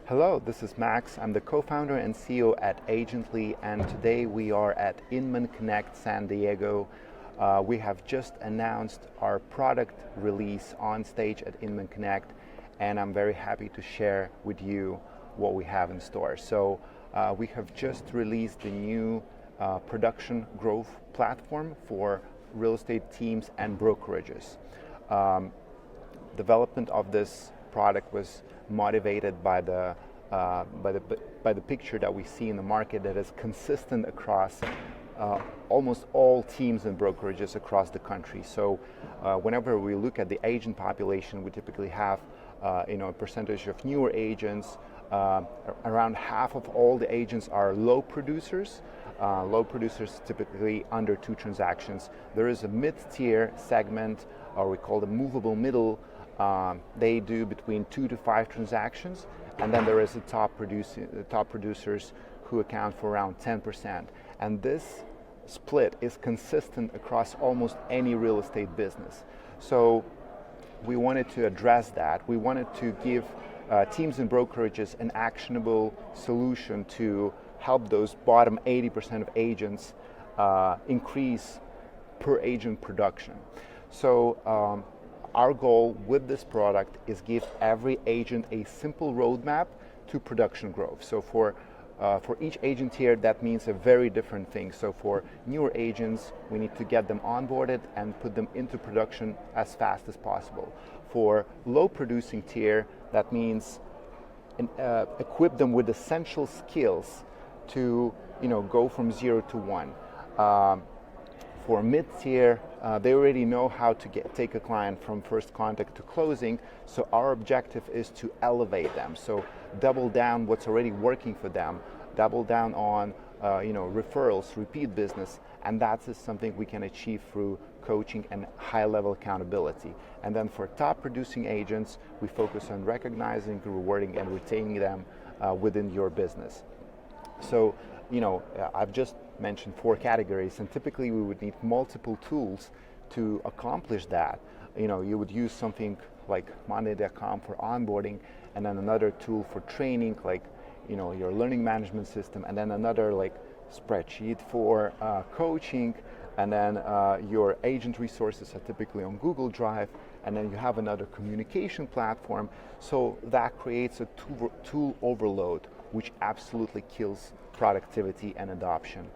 Hello, this is Max. I'm the co-founder and CEO at Agently, and today we are at Inman Connect San Diego. We have just announced our product release on stage at Inman Connect, and I'm very happy to share with you what we have in store. So we have just released the new production growth platform for real estate teams and brokerages. Development of this product was motivated by the picture that we see in the market that is consistent across almost all teams and brokerages across the country. So whenever we look at the agent population, we typically have a percentage of newer agents. Around half of all the agents are low producers. Low producers typically under 2 transactions. There is a mid-tier segment, or we call the movable middle. They do between 2 to 5 transactions, and then there is the top producers who account for around 10%. And this split is consistent across almost any real estate business. So we wanted to address that. We wanted to give teams and brokerages an actionable solution to help those bottom 80% of agents increase per agent production. So our goal with this product is give every agent a simple roadmap to production growth. So for each agent here, that means a very different thing. So for newer agents, we need to get them onboarded and put them into production as fast as possible. For low producing tier, that means equip them with essential skills to go from 0 to 1. For mid-tier, they already know how to take a client from first contact to closing, so our objective is to elevate them. So double down what's already working for them, double down on referrals, repeat business, and that is something we can achieve through coaching and high-level accountability. And then for top producing agents, we focus on recognizing, rewarding, and retaining them within your business. So I've just mentioned 4 categories, and typically we would need multiple tools to accomplish that. You would use something like Monday.com for onboarding, and then another tool for training, like your learning management system, and then another like spreadsheet for coaching, and then your agent resources are typically on Google Drive, and then you have another communication platform. So that creates a tool overload, which absolutely kills productivity and adoption.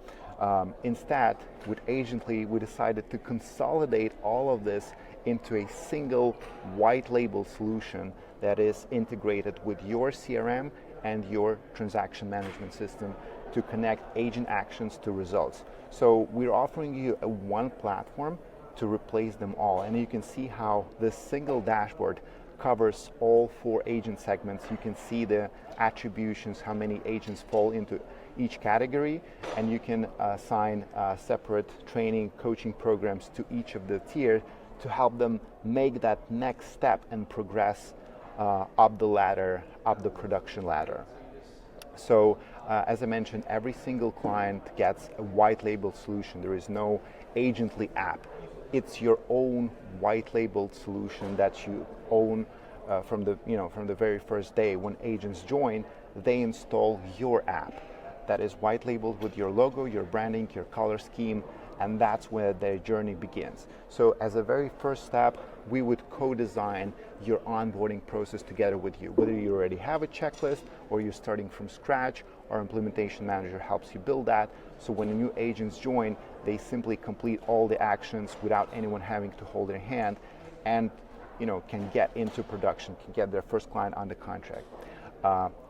Instead, with Agently, we decided to consolidate all of this into a single white label solution that is integrated with your CRM and your transaction management system to connect agent actions to results. So we're offering you a one platform to replace them all. And you can see how this single dashboard covers all 4 agent segments. You can see the attributions, how many agents fall into each category, and you can assign separate training, coaching programs to each of the tiers to help them make that next step and progress up the ladder, up the production ladder. So as I mentioned, every single client gets a white label solution. There is no Agently app. It's your own white labeled solution that you own from the very first day. When agents join, they install your app that is white labeled with your logo, your branding, your color scheme, and that's where their journey begins. So as a very first step, we would co-design your onboarding process together with you. Whether you already have a checklist or you're starting from scratch, our implementation manager helps you build that. So when new agents join, they simply complete all the actions without anyone having to hold their hand, and can get into production, can get their first client on the contract.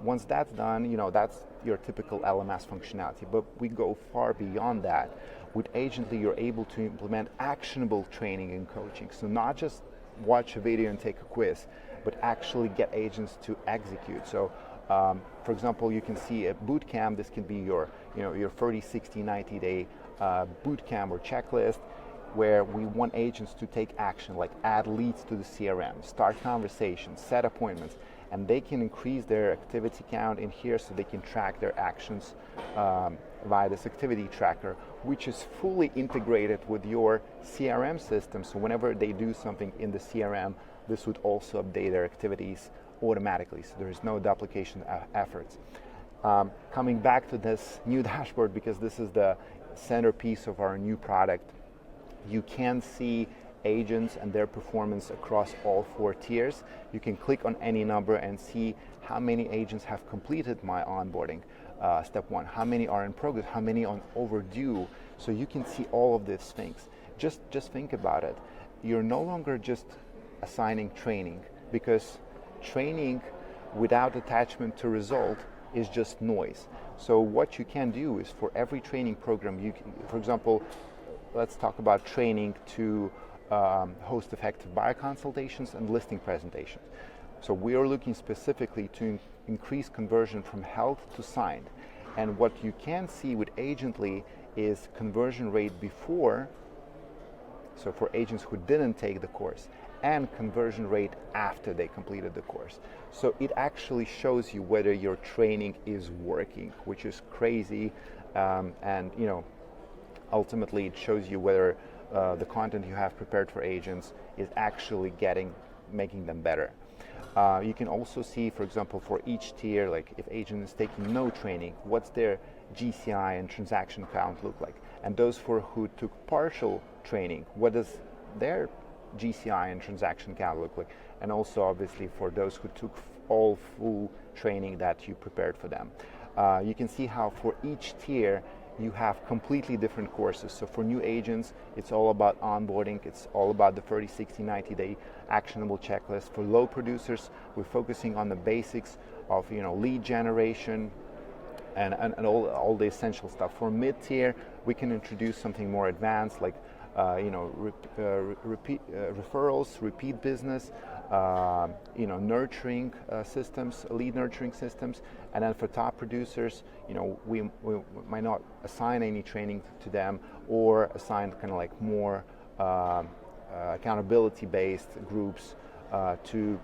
Once that's done, that's your typical LMS functionality, but we go far beyond that. With Agently, you're able to implement actionable training and coaching. So not just watch a video and take a quiz, but actually get agents to execute. So for example, you can see a boot camp. This can be your 30, 60, 90-day boot camp or checklist, where we want agents to take action, like add leads to the CRM, start conversations, set appointments, and they can increase their activity count in here so they can track their actions via this activity tracker, which is fully integrated with your CRM system. So whenever they do something in the CRM, this would also update their activities automatically, so there is no duplication efforts. Coming back to this new dashboard, because this is the centerpiece of our new product, you can see agents and their performance across all 4 tiers. You can click on any number and see how many agents have completed my onboarding, step 1, how many are in progress, how many are overdue. So you can see all of these things. Just think about it. You're no longer just assigning training, because training without attachment to result is just noise. So what you can do is, for every training program, you can, for example, let's talk about training to host effective buyer consultations and listing presentations. So we are looking specifically to increase conversion from held to signed. And what you can see with Agently is conversion rate before, so for agents who didn't take the course, and conversion rate after they completed the course. So it actually shows you whether your training is working, which is crazy, and ultimately it shows you whether the content you have prepared for agents is actually making them better. You can also see, for example, for each tier, like if agent is taking no training, what's their GCI and transaction count look like? And those who took partial training, what does their GCI and transaction count look like? And also, obviously, for those who took all full training that you prepared for them. You can see how for each tier you have completely different courses. So for new agents, it's all about onboarding. It's all about the 30, 60, 90-day actionable checklist. For low producers, we're focusing on the basics of lead generation and all the essential stuff. For mid-tier, we can introduce something more advanced, like referrals, repeat business, nurturing systems, lead nurturing systems. And then for top producers, we might not assign any training to them, or assign kind of like more accountability-based groups to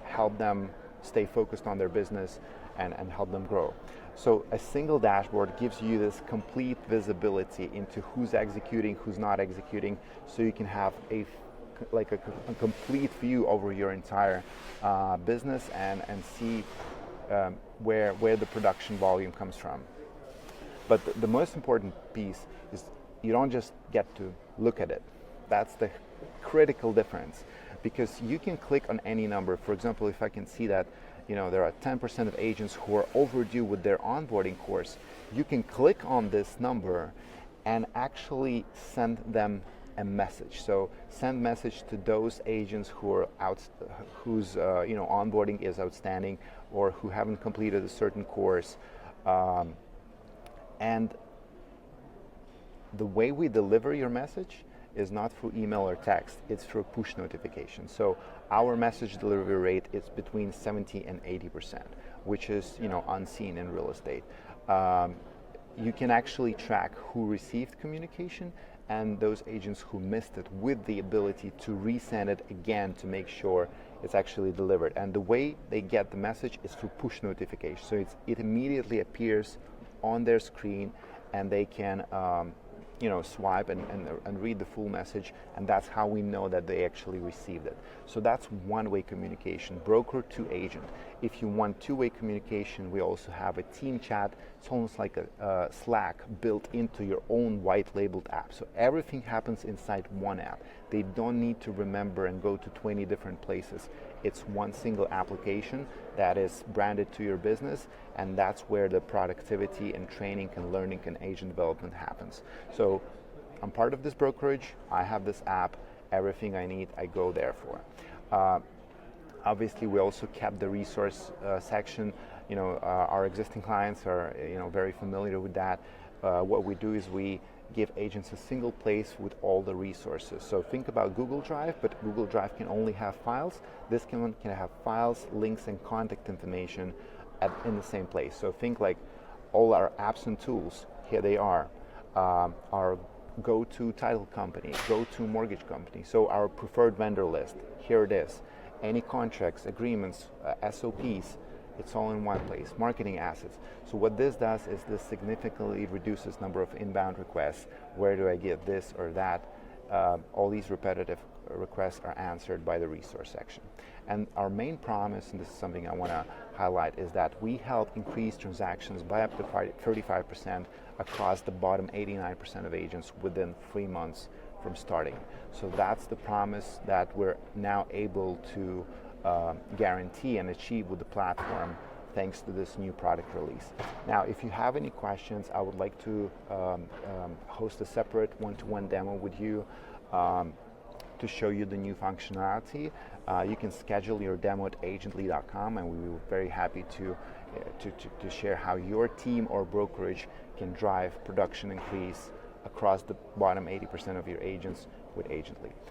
help them stay focused on their business and help them grow. So a single dashboard gives you this complete visibility into who's executing, who's not executing, so you can have a complete view over your entire business and see where the production volume comes from. But the most important piece is you don't just get to look at it. That's the critical difference, because you can click on any number. For example, if I can see that there are 10% of agents who are overdue with their onboarding course, you can click on this number and actually send them a message. So send message to those agents who are whose onboarding is outstanding, or who haven't completed a certain course. And the way we deliver your message is not through email or text, it's through push notification. So our message delivery rate is between 70 and 80%, which is unseen in real estate. You can actually track who received communication and those agents who missed it, with the ability to resend it again to make sure it's actually delivered. And the way they get the message is through push notification. So it immediately appears on their screen, and they can swipe and read the full message, and that's how we know that they actually received it. So that's one-way communication, broker to agent. If you want two-way communication, we also have a team chat. It's almost like a Slack built into your own white-labeled app. So everything happens inside one app. They don't need to remember and go to 20 different places. It's one single application that is branded to your business, and that's where the productivity and training and learning and agent development happens. So I'm part of this brokerage, I have this app, everything I need, I go there for. Obviously, we also kept the resource section. Our existing clients are very familiar with that. What we do is we give agents a single place with all the resources. So think about Google Drive, but Google Drive can only have files. This can have files, links, and contact information in the same place. So think like all our apps and tools, here they are. Our go-to title company, go-to mortgage company. So our preferred vendor list, here it is. Any contracts, agreements, SOPs, it's all in one place. Marketing assets. So what this does is this significantly reduces number of inbound requests. Where do I get this or that? All these repetitive requests are answered by the resource section. And our main promise, and this is something I want to highlight, is that we help increase transactions by up to 35% across the bottom 89% of agents within 3 months from starting. So that's the promise that we're now able to guarantee and achieve with the platform thanks to this new product release. Now, if you have any questions, I would like to host a separate one-to-one demo with you to show you the new functionality. You can schedule your demo at agently.com, and we will be very happy to share how your team or brokerage can drive production increase across the bottom 80% of your agents with Agently.